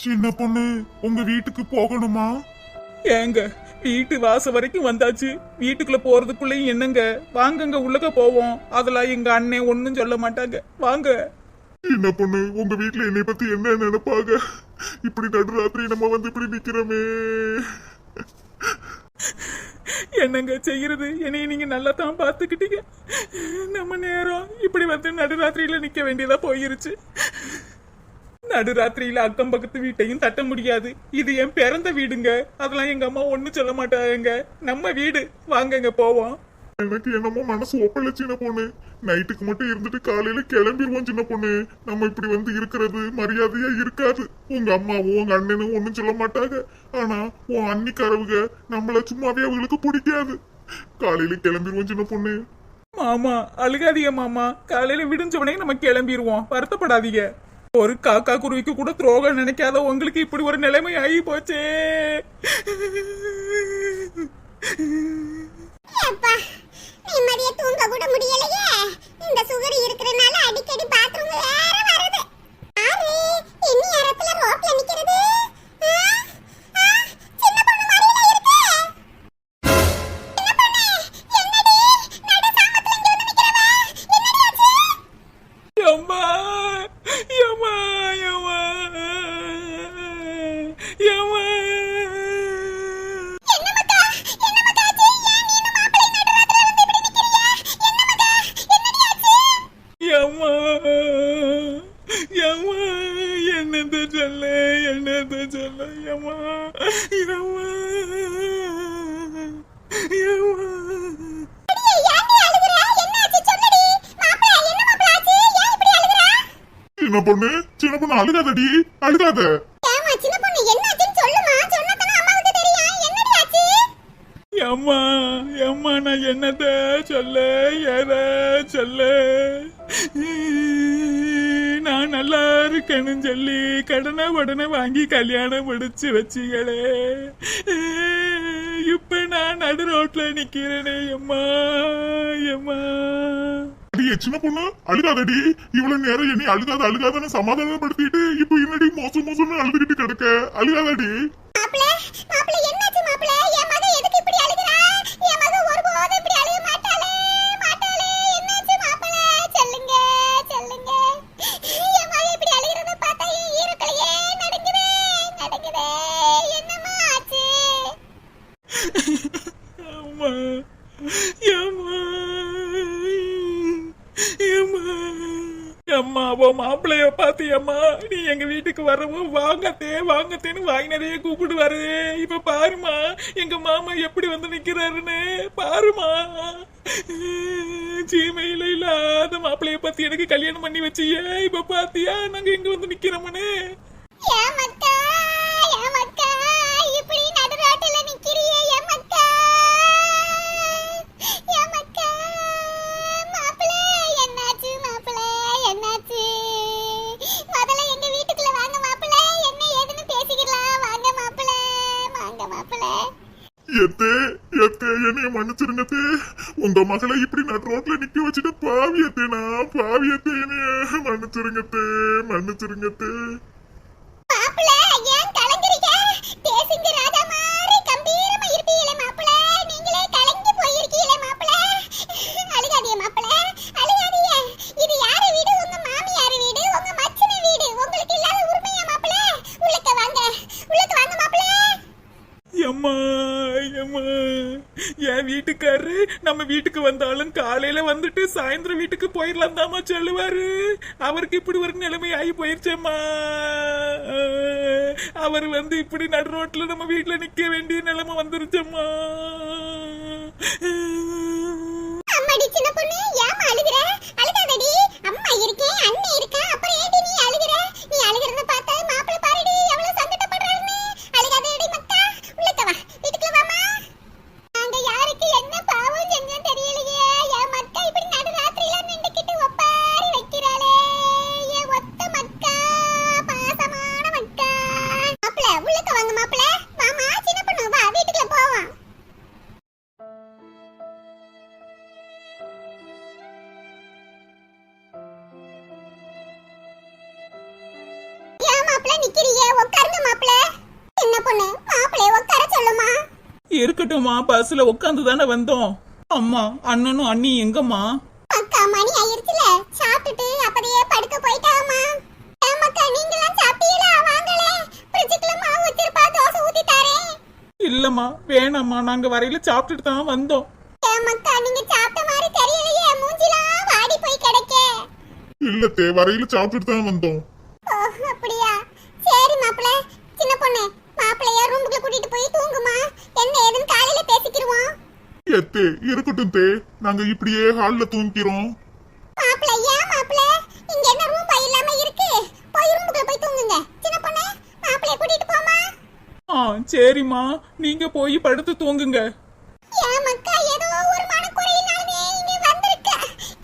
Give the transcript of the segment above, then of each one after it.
சின்ன பொண்ணு உங்க வீட்டுக்கு போகணுமா? ஏங்க வீட்டு வாச வரைக்கும் வந்தாச்சு. வீட்டுக்குள்ள போறதுக்குள்ளயும் என்னங்க, வாங்கங்க உள்ளக போவோம். அதெல்லாம் எங்க அண்ணன் ஒன்னும் சொல்ல மாட்டாங்க, வாங்க. சின்ன பொண்ணு உங்க வீட்டுல என்னை பத்தி என்ன நினைப்பாங்க? இப்படி நடுராத்திரி நம்ம வந்து இப்படி நிக்கிறோமே. என்னங்க செய்யறது, என்னைய நீங்க நல்லா தான் பாத்துக்கிட்டீங்க. நம்ம நேரம் இப்படி வந்து நடுராத்திரியில நிக்க வேண்டியதா போயிருச்சு. நடுராத்திரியில அக்கம் பக்கத்து வீட்டையும் தட்ட முடியாது. இது என் பிறந்த வீடுங்க. அதெல்லாம் எங்க அம்மா ஒண்ணும் சொல்ல மாட்டாங்க. நம்ம வீடு, வாங்கங்க போவோம். எனக்கு என்னமோ மனசு ஒப்பல சின்ன பொண்ணு. நைட்டுக்கு மட்டும் இருந்துட்டு காலையில கிளம்பிடுவோம் சின்ன பொண்ணு. நம்ம இப்படி வந்து இருக்கிறது மரியாதையா இருக்காது. உங்க அம்மாவும் உங்க அண்ணனும் ஒண்ணும் சொல்ல மாட்டாங்க. ஆனா உன் அன்னிக்காரவுக நம்மள சும்மாவே அவங்களுக்கு பிடிக்காது. காலையில கிளம்பிடுவோம் சின்ன பொண்ணு. மாமா அழுகாதீங்க மாமா, காலையில விடிஞ்சவனே நம்ம கிளம்பிடுவோம், வருத்தப்படாதீங்க. ஒரு காக்கா குருவிக்கு கூட துரோகம் நினைக்காத உங்களுக்கு இப்படி ஒரு நிலைமை ஆகி போச்சே. நிம்மதியா தூங்க கூட முடியலையே. இந்த சுகர் இருக்கிறனால அடிக்கடி பாத்ரூம் வேற வருது. யாரு இன்னி நேரத்துல ரோட்ல நிக்கிறது? சின்ன பொண்ணு மாதிரில இருக்கு. சின்ன பொண்ணு என்னடி நடு சாமத்துல இங்க வந்து நிக்கிறவ? என்னடி ஆச்சு? அம்மா அம்மா அம்மா அம்மா. என்னது சொல்ல அம்மா. சின்ன பொண்ணு சின்ன பொண்ணு அழுகாதடி, அழுகாத. அம்மா அம்மா நான் என்னத சொல்ல ஏத சொல்ல. நான் நல்லா இருக்கேன்னு சொல்லி கடனை உடனே வாங்கி கல்யாணம் முடிச்சு வச்சிகளே. இப்ப நான் நடு ரோட்ல நிக்கிறேனே அம்மா அம்மா. அடியே சின்ன பொண்ணு அழுகாதடி. இவ்வளவு நேரம் என்னை அழுகாதன்னு சமாதானப்படுத்திட்டு இப்ப என்னடி மோசம்னு அழுதுகிட்டு கிடக்க? அழுகாதடி. மாப்பிள்ளைய பாத்தியம்மா, நீ எங்க வீட்டுக்கு வரவும் வாங்கத்தேன்னு வாய் நிறைய கூப்பிடுவாரு. இப்ப பாருமா எங்க மாமா எப்படி வந்து நிக்கிறாருன்னு பாருமா. சீமையில இல்லாத மாப்பிள்ளைய பத்தி எனக்கு கல்யாணம் பண்ணி வச்சியே, இப்ப பாத்தியா நாங்க எங்க வந்து நிக்கிறோம்னு. என்னைய மன்னிச்சிருங்க. உங்க மகளை இப்படி நடு ரோட்ல நிக்க வச்சுட்டு பாவியத்தேனா பாவியத்தே. என்னைய மன்னிச்சிருங்க. என் வீட்டுக்காரரு நம்ம வீட்டுக்கு வந்தாலும் காலையில வந்துட்டு சாயந்தரம் வீட்டுக்கு போயிடலாம் தாமா சொல்லுவாரு. அவருக்கு இப்படி ஒரு நிலைமை ஆகி போயிருச்சேம்மா. அவர் வந்து இப்படி நடு ரோட்ல நம்ம வீட்டுல நிக்க வேண்டிய நிலைமை வந்துருச்சம்மா. சின்ன பொண்ணு ஏமா அழுகுற? அழுகாதடி, அம்மா இருக்கேன், அண்ணன் இருக்கேன், அப்புறம் ஏடி நீ அழுகுற? நீ அழுகுறத பார்த்தா மாப்பிள்ளை பாருடி எவ்வளவு சங்கடப்படுறாருன்னு. அழுகாதடி மக்கா, உள்ளக்க வா, வீட்டுக்குள்ள வாமா. நாங்க யாருக்கு என்ன பாவம் செஞ்சோம் தெரியலையே. என் மக்கா இப்படி நடு ராத்திரியில நின்றுக்கிட்டு ஒப்பாரி வைக்கிறாளே. என் ஒத்த மக்கா, பாசமான மக்கா. மாப்பிள்ளை உள்ளக்க வாங்க மாப்பிள்ளை. வாமா சின்ன பொண்ணு வா, வீட்டுக்குள்ள போவோம். இருக்கட்டும்மா, பஸ்ல உட்காந்து தானே வந்தோம். அம்மா அண்ணனும் அண்ணி எங்கம்மா? அக்கா மணி ஆயிருச்சுல, சாப்பிட்டுட்டு அப்படியே படுக்க போயிட்டாமா. ஏமாக்கா நீங்களாம் சாப்பிட்டீங்களா? வாங்களே, ஃப்ரிட்ஜுக்குள்ள மாவு வச்சிருப்பா, தோசை ஊத்தி தரேன். இல்லம்மா வேணாம்மா, நாங்க வரையில சாப்பிட்டுட்டு தான் வந்தோம். ஏமாக்கா நீங்க சாப்பிட்ட மாதிரி தெரியலையே, மூஞ்சிலாம் வாடி போய் கிடக்க. இல்லத்தே, வரையில சாப்பிட்டுட்டு தான் வந்தோம். ஓ அப்படியா, சரி மாப்பிள. சின்ன பொண்ணு, மாப்பிளைய ரூமுக்குள்ள கூட்டிட்டு போய் தூங்குமா, என்ன ஏதுன்னு காலையில பேசிக்கிருவோம். ஏத்தே இருக்கட்டும் தே, நாங்க இப்படியே ஹால்ல தூங்கிக்கிறோம். மாப்பிள ஏன் மாப்பிள, இங்க என்ன ரூம் பை இல்லாம இருக்கு? போய் ரூமுக்குள்ள போய் தூங்குங்க. சின்ன பொண்ணு, மாப்பிளைய கூட்டிட்டு போமா. சரிம்மா, நீங்க போய் படுத்து தூங்குங்க. ஏன் மக்கா ஏதோ ஒரு மனக்குறையினாலே இங்க வந்திருக்க,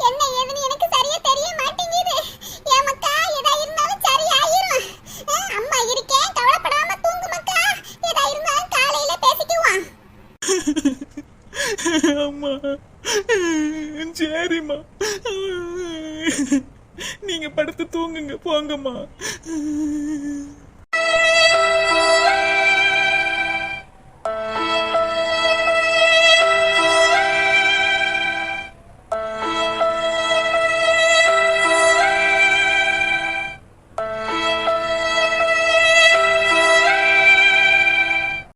என்ன ஏதுன்னு எனக்கு சரியா தெரிய மாட்டேங்குது. ஏன் மக்கா எதா இருந்தாலும் சரியாயிரும். அம்மா இருக்கேன், கவலைப்படாம தூங்கு மக்கா. எதா இருந்தாலும் காலையில பேசிக்குவோம். அம்மா சரிம்மா, நீங்க படுத்து தூங்குங்க, போங்கம்மா.